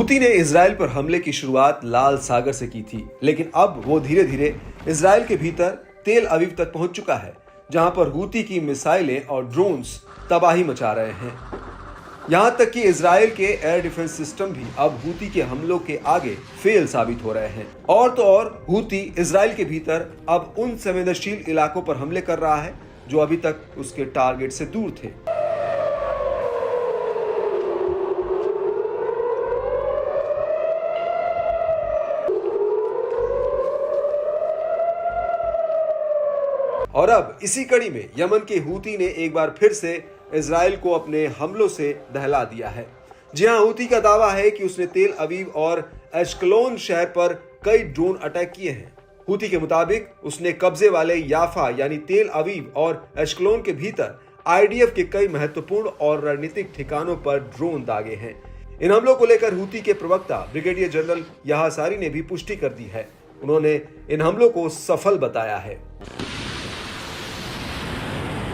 Houthi ने Israel पर हमले की शुरुआत लाल सागर से की थी, लेकिन अब वो धीरे धीरे इजराइल के भीतर तेल अवीव तक पहुंच चुका है, जहां पर हूती की मिसाइलें और ड्रोन्स तबाही मचा रहे हैं। यहां तक कि इजराइल के एयर डिफेंस सिस्टम भी अब हूती के हमलों के आगे फेल साबित हो रहे हैं। और तो और हूती इजराइल के भीतर अब उन संवेदनशील इलाकों पर हमले कर रहा है जो अभी तक उसके टारगेट से दूर थे। और अब इसी कड़ी में यमन के हूती ने एक बार फिर से इजराइल को अपने हमलों से दहला दिया है। जी हां, हूती का दावा है कि उसने तेल अवीव और एश्कलोन शहर पर कई ड्रोन अटैक किए हैं। हूती के मुताबिक उसने कब्जे वाले याफा यानी तेल अवीव और एश्कलोन के भीतर आईडीएफ के कई महत्वपूर्ण और रणनीतिक ठिकानों पर ड्रोन दागे हैं। इन हमलों को लेकर हूती के प्रवक्ता ब्रिगेडियर जनरल याहा सारी ने भी पुष्टि कर दी है। उन्होंने इन हमलों को सफल बताया है।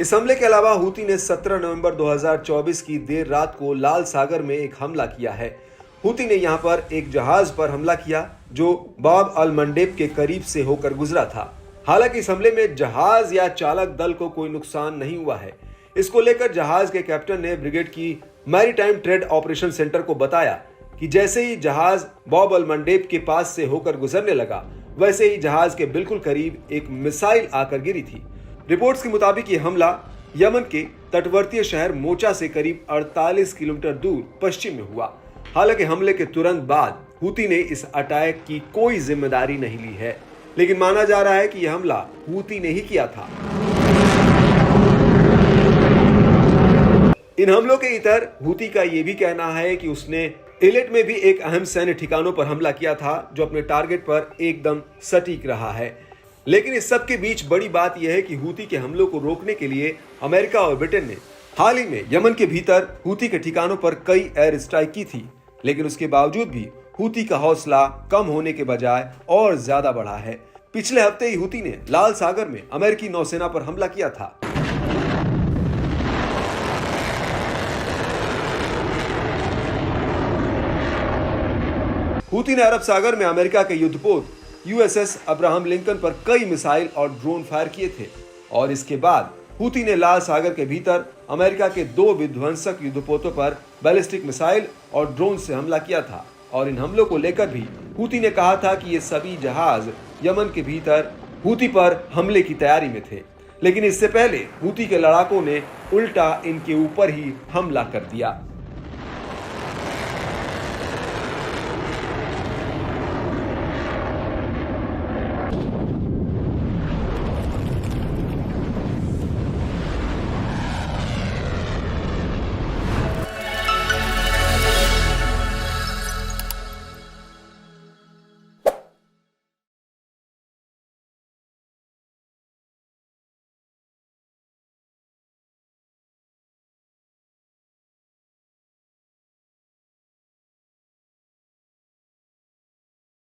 इस हमले के अलावा हूती ने 17 नवंबर 2024 की देर रात को लाल सागर में एक हमला किया है। हूती ने यहां पर एक जहाज पर हमला किया जो बाब अल मंडेब के करीब से होकर गुजरा था। हालांकि इस हमले में जहाज या चालक दल को कोई नुकसान नहीं हुआ है। इसको लेकर जहाज के कैप्टन ने ब्रिगेड की मैरीटाइम ट्रेड ऑपरेशन सेंटर को बताया कि जैसे ही जहाज बाब अल मंडेब के पास से होकर गुजरने लगा, वैसे ही जहाज के बिल्कुल करीब एक मिसाइल आकर गिरी थी। रिपोर्ट्स के मुताबिक ये हमला यमन के तटवर्तीय शहर मोचा से करीब 48 किलोमीटर दूर पश्चिम में हुआ। हालांकि हमले के तुरंत बाद हूती ने इस अटैक की कोई जिम्मेदारी नहीं ली है, लेकिन माना जा रहा है कि यह हमला हूती ने ही किया था। इन हमलों के इतर हूती का यह भी कहना है कि उसने इलेट में भी एक अहम सैन्य ठिकानों पर हमला किया था, जो अपने टारगेट पर एकदम सटीक रहा है। लेकिन इस सब के बीच बड़ी बात यह है कि हूती के हमलों को रोकने के लिए अमेरिका और ब्रिटेन ने हाल ही में यमन के भीतर हूती के ठिकानों पर कई एयर स्ट्राइक की थी, लेकिन उसके बावजूद भी हूती का हौसला कम होने के बजाय और ज्यादा बढ़ा है। पिछले हफ्ते ही हूती ने लाल सागर में अमेरिकी नौसेना पर हमला किया था। हूती ने अरब सागर में अमेरिका के युद्धपोत यूएसएस अब्राहम लिंकन पर कई मिसाइल और ड्रोन फायर किए थे, और इसके बाद हूती ने लाल सागर के भीतर अमेरिका के 2 विध्वंसक युद्धपोतों पर बैलिस्टिक मिसाइल और ड्रोन से हमला किया था। और इन हमलों को लेकर भी हूती ने कहा था कि ये सभी जहाज यमन के भीतर हूती पर हमले की तैयारी में थे, लेकिन इससे पहले हूती के लड़ाकों ने उल्टा इनके ऊपर ही हमला कर दिया।